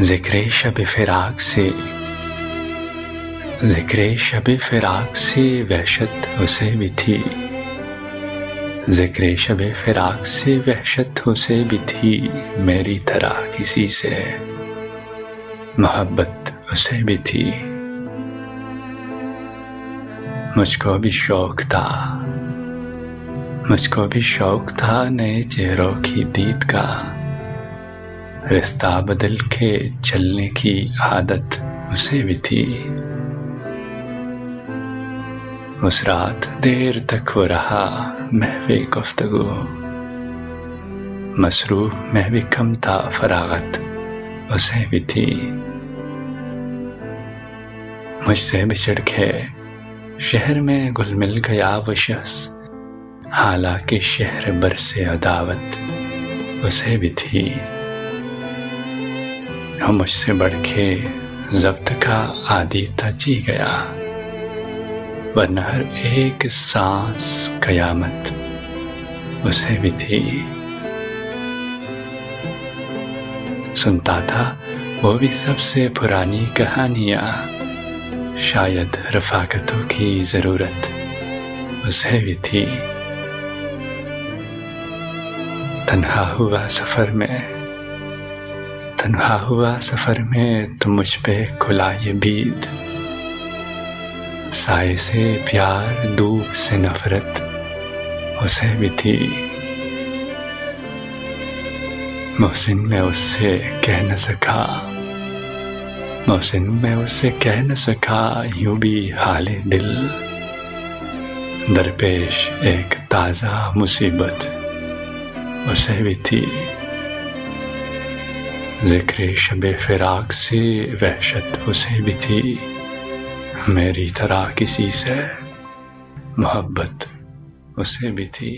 ज़िक्रे शब फिराक से, ज़िक्रे शब फिराक से वहशत उसे भी थी। ज़िक्रे शब फिराक से वहशत उसे भी थी। मेरी तरह किसी से मोहब्बत उसे भी थी। मुझको भी शौक था, मुझको भी शौक था नए चेहरों की दीद का। रिश्ता बदल के चलने की आदत उसे भी थी। उस रात देर तक हो रहा महवे गुफ्तगू, मसरूफ मैं भी कम था फरागत उसे भी थी। मुझसे बिछड़ के शहर में घुल मिल गया वो शख्स, हालांकि शहर बरसे अदावत उसे भी थी। हम मुझसे बढ़ के ज़ब्त का आदी था जी गया, वरना हर एक सांस कयामत उसे भी थी। सुनता था वो भी सबसे पुरानी कहानियाँ, शायद रफ़ाकतों की ज़रूरत उसे भी थी। तन्हा हुआ सफ़र में, तन्हा हुआ सफ़र में तो मुझ पे खुला ये बीद। साए से प्यार, धूप से नफ़रत उसे भी थी। मोहसिन मैं उससे कह न सका, मोहसिन मैं उससे कह न सका यूं भी हाले दिल। दरपेश एक ताज़ा मुसीबत उसे भी थी। ज़िक्रे शब फिराक से वहशत उसे भी थी। मेरी तरह किसी से मोहब्बत उसे भी थी।